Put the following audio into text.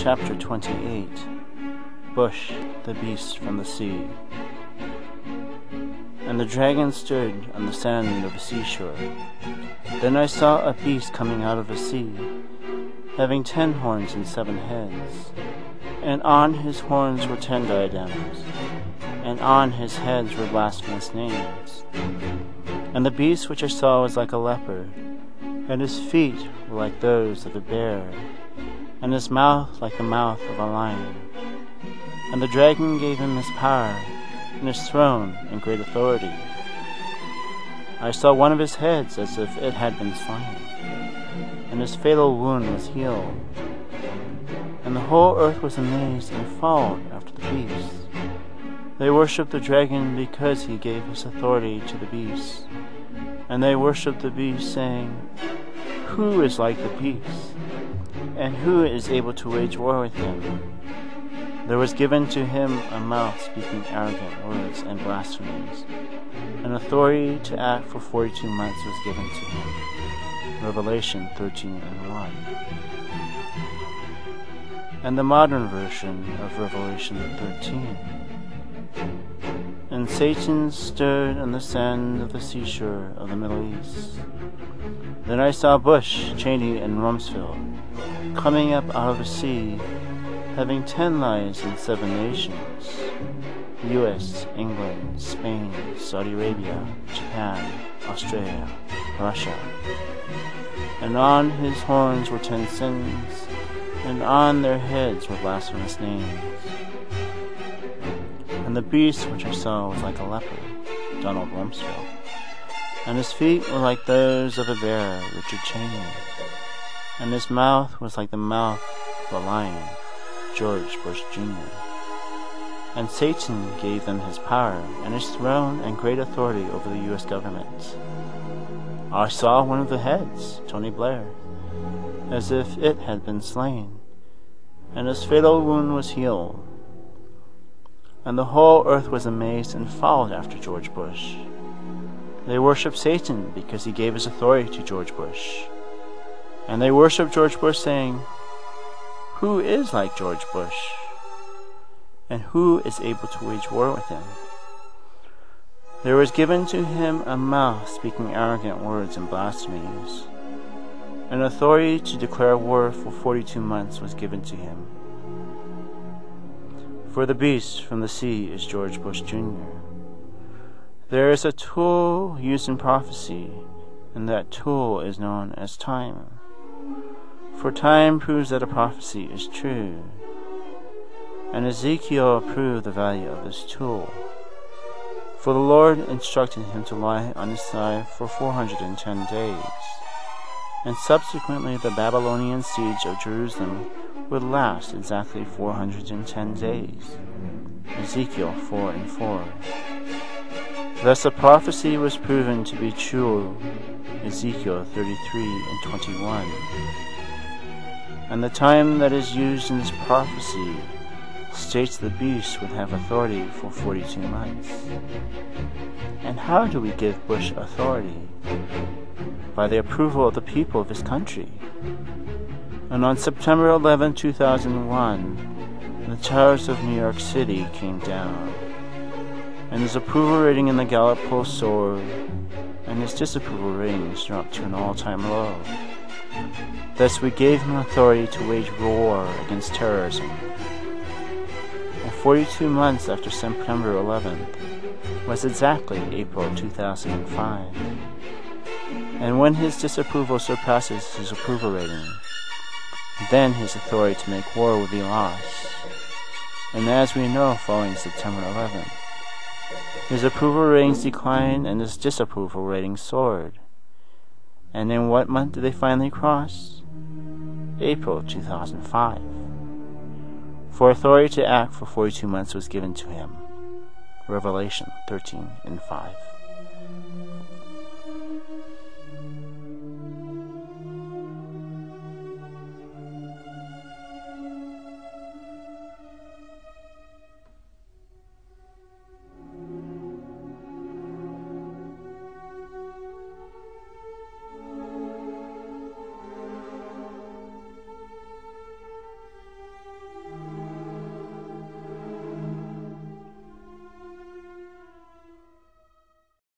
Chapter 28. Bush, the Beast from the Sea. And the dragon stood on the sand of the seashore. Then I saw a beast coming out of the sea, having 10 horns and 7 heads. And on his horns were 10 diadems, and on his heads were blasphemous names. And the beast which I saw was like a leopard, and his feet were like those of a bear, and his mouth like the mouth of a lion. And the dragon gave him his power, and his throne, and great authority. I saw one of his heads as if it had been slain, and his fatal wound was healed. And the whole earth was amazed and followed after the beast. They worshipped the dragon because he gave his authority to the beast. And they worshipped the beast, saying, "Who is like the beast? And who is able to wage war with him?" There was given to him a mouth speaking arrogant words and blasphemies. An authority to act for 42 months was given to him. Revelation 13:1. And the modern version of Revelation 13. And Satan stood on the sand of the seashore of the Middle East. Then I saw Bush, Cheney, and Rumsfeld coming up out of the sea, having 10 lives in 7 nations: U.S., England, Spain, Saudi Arabia, Japan, Australia, Russia. And on his horns were 10 sins, and on their heads were blasphemous names. And the beast which I saw was like a leopard, Donald Rumsfeld, and his feet were like those of a bear, Richard Cheney, and his mouth was like the mouth of a lion, George Bush Jr. And Satan gave them his power, and his throne, and great authority over the U.S. government. I saw one of the heads, Tony Blair, as if it had been slain, and his fatal wound was healed. And the whole earth was amazed and followed after George Bush. They worshipped Satan because he gave his authority to George Bush. And they worshipped George Bush, saying, "Who is like George Bush? And who is able to wage war with him?" There was given to him a mouth speaking arrogant words and blasphemies. An authority to declare war for 42 months was given to him. For the beast from the sea is George Bush Jr. There is a tool used in prophecy, and that tool is known as time. For time proves that a prophecy is true. And Ezekiel proved the value of this tool. For the Lord instructed him to lie on his side for 410 days. And subsequently the Babylonian siege of Jerusalem would last exactly 410 days. Ezekiel 4:4. Thus the prophecy was proven to be true. Ezekiel 33:21. And the time that is used in this prophecy states the beast would have authority for 42 months. And how do we give Bush authority? By the approval of the people of his country. And on September 11, 2001, the towers of New York City came down, and his approval rating in the Gallup poll soared, and his disapproval ratings dropped to an all-time low. Thus we gave him authority to wage war against terrorism. And 42 months after September 11th was exactly April 2005. And when his disapproval surpasses his approval rating, then his authority to make war will be lost. And as we know, following September 11th, his approval ratings declined and his disapproval ratings soared. And in what month did they finally cross? April 2005. For authority to act for 42 months was given to him. Revelation 13:5.